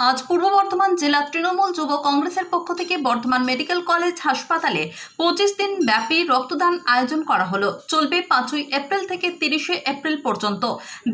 আজ পূর্ব বর্ধমান জেলা তৃণমূল যুব কংগ্রেসের পক্ষ থেকে বর্ধমান মেডিকেল কলেজ হাসপাতালে 25 দিন ব্যাপী রক্তদান আয়োজন করা হলো। চলবে 5ই এপ্রিল থেকে 30শে এপ্রিল পর্যন্ত।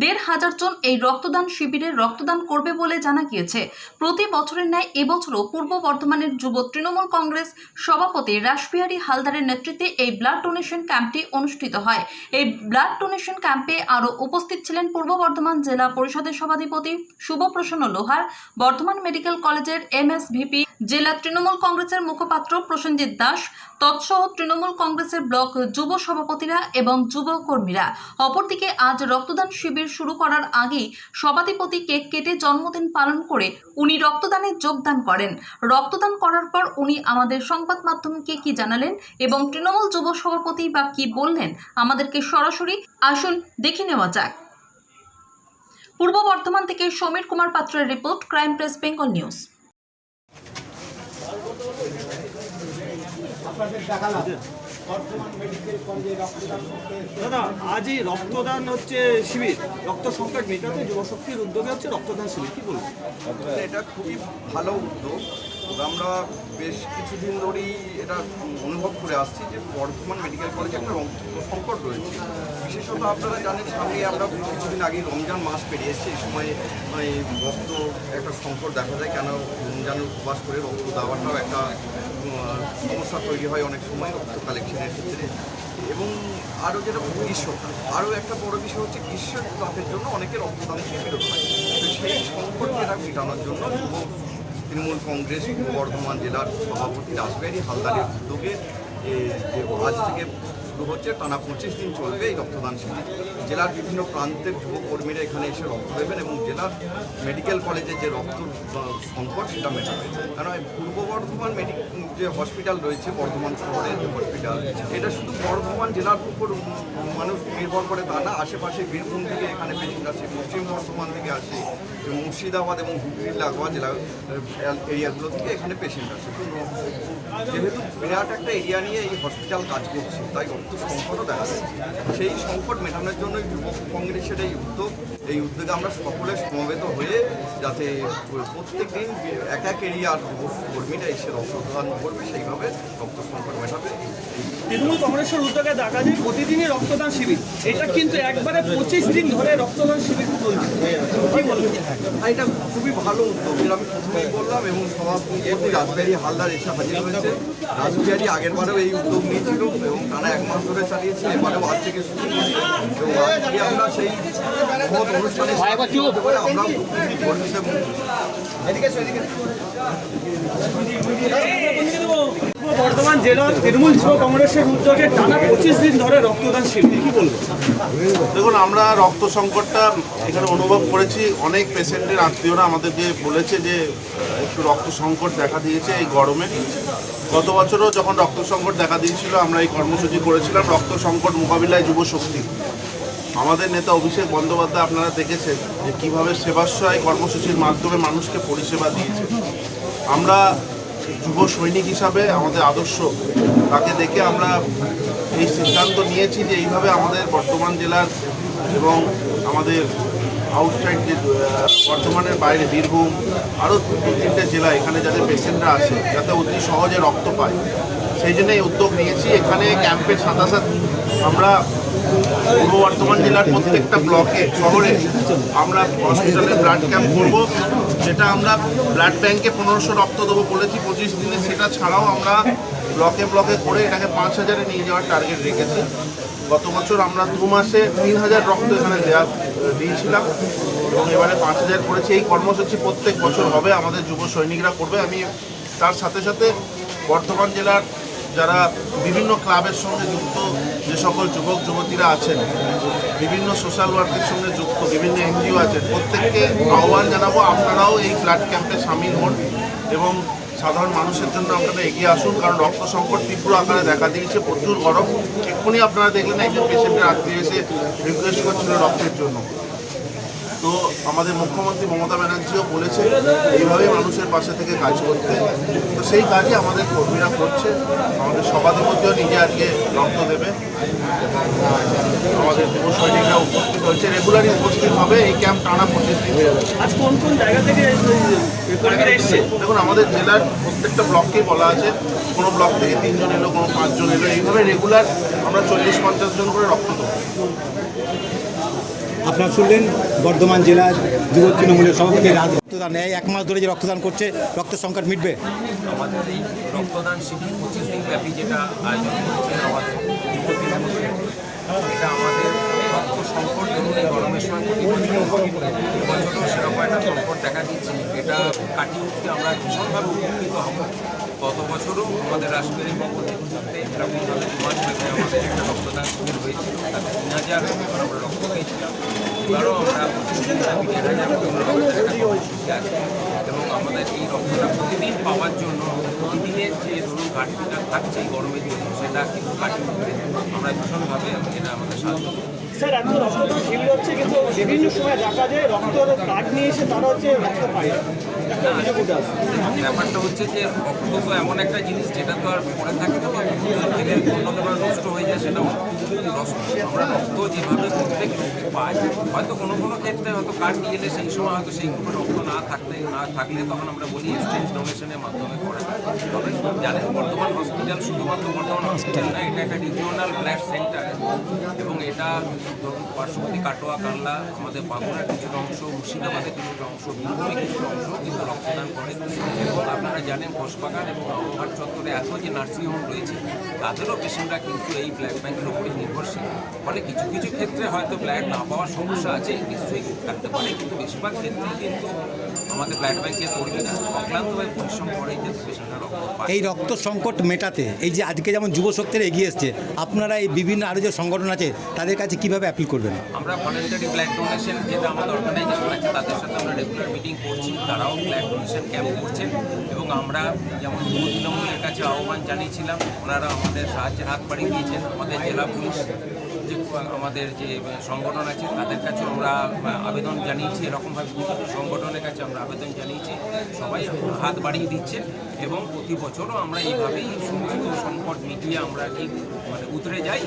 1,500 জন এই রক্তদান শিবিরে রক্তদান করবে বলে জানা গিয়েছে। প্রতি বছরের ন্যায় এবছরও পূর্ব বর্ধমানের যুব তৃণমূল কংগ্রেস সভাপতি রাসবিহারী হালদারের নেতৃত্বে এই ব্লাড ডোনেশন ক্যাম্পটি অনুষ্ঠিত হয়। এই ব্লাড ডোনেশন ক্যাম্পে আরও উপস্থিত ছিলেন পূর্ব বর্ধমান জেলা পরিষদের সভাধিপতি শুভপ্রসন্ন লোহার, বর্ধমান মেডিকেল কলেজের এমএসভিপি, জেলা তৃণমূল কংগ্রেসের মুখপাত্র প্রসেনজিৎ দাস, তৎসহ তৃণমূল কংগ্রেসের ব্লক যুব সভাপতিরা এবং যুব কর্মীরা। অপরদিকে আজ রক্তদান শিবির শুরু করার আগেই সভাধিপতি কেক কেটে জন্মদিন পালন করে উনি রক্তদানে যোগদান করেন। রক্তদান করার পর উনি আমাদের সংবাদ মাধ্যমকে কি জানালেন এবং তৃণমূল যুব সভাপতি বা কি বললেন আমাদেরকে সরাসরি আসুন দেখে নেওয়া যাক। পূর্ব বর্ধমান থেকে সমীর কুমার পাত্রের report, crime press Bengal news. দাদা, আজই রক্তদান হচ্ছে শিবির, রক্ত সংকট মেটাতে যুবশক্তির উদ্যোগে হচ্ছে রক্তদান শিবির, কি বলবো? এটা খুবই ভালো উদ্যোগ। আমরা বেশ কিছুদিন ধরেই এটা অনুভব করে আসছি যে বর্ধমান মেডিকেল কলেজে একটা রক্ত সংকট রয়েছে। বিশেষত আপনারা জানেন, সামনে আমরা কিছুদিন আগে রমজান মাস পেরিয়ে এসেছি। এই সময় রক্ত একটা সংকট দেখা যায়, কেন রমজানের উপবাস করে রক্ত দেওয়াটাও একটা সমস্যা তৈরি হয় অনেক সময় রক্ত কালেকশনের ক্ষেত্রে। এবং আরও যেটা গ্রীষ্মকাল, আরও একটা বড় বিষয় হচ্ছে গ্রীষ্মকালের জন্য অনেকে রক্তদান শিবির হয়। তো সেই সংকটকে মেটানোর জন্য তৃণমূল কংগ্রেস পূর্ব বর্ধমান জেলার সভাপতি রাসবিহারী হালদারের উদ্যোগে আজ থেকে শুরু হচ্ছে, টানা 25 দিন চলবে এই রক্তদান শিবির। জেলার বিভিন্ন প্রান্তের যুবকর্মীরা এখানে এসে রক্ত দেবেন এবং জেলার মেডিকেল কলেজে যে রক্ত সংকট সেটা মেটাবে। কারণ পূর্ব বর্ধমান যে হসপিটাল রয়েছে, বর্ধমান শহরের যে হসপিটাল, এটা শুধু বর্ধমান জেলার উপর মানুষ নির্ভর করে তা না, আশেপাশে বীরভূম থেকে এখানে পেশেন্ট আসে, পশ্চিম বর্ধমান থেকে আসে, মুর্শিদাবাদ এবং হুগলির লাগোয়া জেলা এরিয়াগুলো থেকে এখানে পেশেন্ট আসে। যেহেতু বিরাট একটা এরিয়া নিয়ে এই হসপিটাল কাজ করছে, তাই রক্ত সংকটও দেখা যাচ্ছে। সেই সংকট মেটানোর জন্য যুব কংগ্রেসের এই উদ্যোগে আমরা সকলে সমবেত হয়ে যাতে প্রত্যেক দিন এক এক এরিয়ার কর্মীরা এসে রক্তদান করবে, সেইভাবে রক্ত সংকট মেটাবে। তৃণমূল কংগ্রেসের উদ্যোগে দেখা যায় প্রতিদিনই রক্তদান শিবির, এটা কিন্তু একবারে 25 দিন ধরে রক্তদান শিবির চলছে, কি বলবেন? এটা খুবই ভালো উদ্যোগ, যেটা আমি প্রথমেই বললাম। এবং সভাপতি রাসবিহারী হালদার এসে হাজির হয়েছে। রাসবিহারী আগের বারেও এই উদ্যোগ নিয়েছিল এবং টানা 1 মাস ধরে চালিয়েছে। এবারেও আজ থেকে শুরু করেছে এবং আজকে আমরা সেই মহৎ অনুষ্ঠানে আমরা বর্ধমান জেলার তৃণমূল যুব কংগ্রেসের উদ্যোগে টানা 25 দিন ধরে রক্তদান শিবির, কি বলবো? দেখুন, আমরা রক্ত সংকটটা এখানে অনুভব করেছি। অনেক পেশেন্টের আত্মীয়রা আমাদেরকে বলেছে যে একটু রক্ত সংকট দেখা দিয়েছে এই গরমে। গত বছরও যখন রক্ত সংকট দেখা দিয়েছিল, আমরা এই কর্মসূচি করেছিলাম রক্ত সংকট মোকাবিলায় যুব শক্তি। আমাদের নেতা অভিষেক বন্দ্যোপাধ্যায় আপনারা দেখেছেন যে কীভাবে সেবাশ্রয় কর্মসূচির মাধ্যমে মানুষকে পরিষেবা দিয়েছে। আমরা যুব সৈনিক হিসাবে আমাদের আদর্শ তাকে দেখে আমরা এই সিদ্ধান্ত নিয়েছি যে এইভাবে আমাদের বর্ধমান জেলার এবং আমাদের আউটসাইড যে বর্ধমানের বাইরে বীরভূম আরও 2-3টে জেলা, এখানে যাদের পেশেন্টরা আসে যাতে অতি সহজে রক্ত পায়, সেই জন্য এই উদ্যোগ নিয়েছি। এখানে ক্যাম্পের সাথে সাথে আমরা পূর্ব বর্ধমান জেলার প্রত্যেকটা ব্লকে শহরে আমরা হসপিটালে ব্লাড ক্যাম্প করব, যেটা আমরা ব্লাড ব্যাংকে 1500 রক্ত দেবো বলেছি 25 দিনে। সেটা ছাড়াও আমরা ব্লকে ব্লকে করে এটাকে 5000-এ নিয়ে যাওয়ার টার্গেট রেখেছি। গত বছর আমরা 2 মাসে 3000 রক্ত এখানে দিয়েছিলাম এবং এবারে 5000 করেছি। এই কর্মসূচি প্রত্যেক বছর হবে, আমাদের যুব সৈনিকরা করবে। আমি তার সাথে সাথে বর্ধমান জেলার যারা বিভিন্ন ক্লাবের সঙ্গে যুক্ত যে সকল যুবক যুবতীরা আছেন, বিভিন্ন সোশ্যাল ওয়ার্কের সঙ্গে যুক্ত বিভিন্ন এনজিও আছেন, প্রত্যেককে আহ্বান জানাবো আপনারাও এই ব্লাড ক্যাম্পে সামিল হন এবং সাধারণ মানুষের জন্য আপনারা এগিয়ে আসুন। কারণ রক্ত সংকট তীব্র আকারে দেখা দিয়েছে, প্রচুর গরম। এক্ষুনি আপনারা দেখলেন একজন পেশেন্টের আত্মীয় এসে রিকোয়েস্ট করছিল রক্তের জন্য। তো আমাদের মুখ্যমন্ত্রী মমতা ব্যানার্জিও বলেছে এইভাবে মানুষের পাশে থেকে কাজ করতে। তো সেই কাজই আমাদের কর্মীরা করছে। আমাদের সভাধিপতিও নিজে আজকে রক্ত দেবে। আমাদের যুব সৈনিকরা উপস্থিত হয়েছে, রেগুলারই উপস্থিত হবে। এই ক্যাম্প টানা 25 দিন চলবে। আজ কোন কোন জায়গা থেকে কর্মীরা এসছে? দেখুন, আমাদের জেলার প্রত্যেকটা ব্লককেই বলা আছে, কোনো ব্লক থেকে 3 জন এলো, কোনো 5 জন এলো, এইভাবে রেগুলার আমরা 40-50 জন করে রক্ত দেবো। আপনারা শুনলেন বর্ধমান জেলার যুব তৃণমূলের সভাপতি রক্তদান, এই 1 মাস ধরে যে রক্তদান করছে, রক্তের সংকট মিটবে। আমাদের এই রক্তদান শিবির 25 দিন ব্যাপী যেটা আয়োজন করছে আমাদের যুব তৃণমূল, এটা আমাদের রক্ত সংকট ধরুন এই গরমের সময় বছরও সেরকম একটা সংকট দেখা দিচ্ছে। এটা কাটিয়ে উঠতে আমরা ভীষণভাবে উপকৃত হব। গত বছরও আমাদের রাষ্ট্রীয় পক্ষ থেকে এরকমভাবে 2 মাস ব্যাপী আমাদের একটা রক্তদান শিবির হয়েছিল, তাতে 3000 আমরা রক্ত পেয়েছিলাম। এবারও আমরা 25 দিন ব্যাপী 15,000 একটা কর্মসূচি আছে এবং আমাদের এই রক্তটা প্রতিদিন পাওয়ার জন্য প্রতিদিনের যে ধরুন ঘাটতিটা থাকছে এই গরমের জন্য, সেটা কিন্তু কাটিয়ে উঠতে আমরা ভীষণভাবে এটা আমাদের সাহায্য করবে। স্যার, এত রক্তদান শিবির হচ্ছে কিন্তু বিভিন্ন সময় দেখা যায় রক্ত কার্ড নিয়ে এসে তারা রক্ত পায় না। ব্যাপারটা হচ্ছে যে রক্ত তো এমন একটা জিনিস যেটা তো আর পড়ে থাকে না, অন্যভাবে নষ্ট হয়ে যায়, সেটা আমরা রক্ত যেভাবে প্রত্যেক রোগী পাই, হয়তো কোনো কোনো ক্ষেত্রে হয়তো কার্ড নিয়ে এলে সেই সময় হয়তো সেই গ্রুপে রক্ত না থাকলে তখন আমরা বলি এক্সচেঞ্জ ডোনেশনের মাধ্যমে করা। তবে জানেন বর্ধমান হসপিটাল শুধুমাত্র বর্ধমান হসপিটাল না, এটা একটা রিজিওনাল ব্লাড সেন্টার এবং এটা ধরুন পার্শ্ববর্তী কাটোয়া, কাল্লা, আমাদের বাঁকুড়ার কিছুটা অংশ, মুর্শিদাবাদের কিছুটা অংশ, বীরভূমের কিছুটা অংশ কিন্তু রক্তদান করে। এবং আপনারা জানেন ঘোষবাগান এবং নবঘাট চত্বরে এত যে নার্সিংহোম রয়েছে তাদেরও পেশেন্টরা কিন্তু এই ব্লাড ব্যাংকের উপরে নির্ভরশীল। ফলে কিছু কিছু ক্ষেত্রে হয়তো ব্লাড না পাওয়ার সমস্যা আছে, নিশ্চয়ই থাকতে পারে, কিন্তু বেশিরভাগ ক্ষেত্রেই কিন্তু আমাদের ব্লাড ব্যাংকের কর্মীরা অক্লান্তভাবে পরিশ্রম করে যে পেশেন্টরা রক্ত পায়। এই রক্ত সংকট মেটাতে এই যে আজকে যেমন যুব শক্তিরা এগিয়ে এসছে, আপনারা এই বিভিন্ন আরও যে সংগঠন আছে তাদের কাছে কীভাবে অ্যাপিল করবেন? আমরা ভলেন্টারি ব্লাড ডোনেশন যেটা আমাদের অর্গানাইজেশন আছে তাদের সাথে আমরা রেগুলার মিটিং করছি, তারাও ব্লাড ডোনেশন ক্যাম্প করছেন এবং আমরা যেমন যুব তৃণমূলের কাছে আহ্বান জানিয়েছিলাম, ওনারা আমাদের সাহায্যের হাত বাড়িয়ে দিয়েছেন। আমাদের জেলা পুলিশ যে আমাদের যে সংগঠন আছে তাদের কাছে আমরা আবেদন জানিয়েছি, এরকমভাবে বিভিন্ন সংগঠনের কাছে আমরা আবেদন জানিয়েছি, সবাই হাত বাড়িয়ে দিচ্ছেন এবং প্রতি বছরও আমরা এইভাবেই সমস্ত সংকট মিটিয়ে আমরা ঠিক উতরে যাই।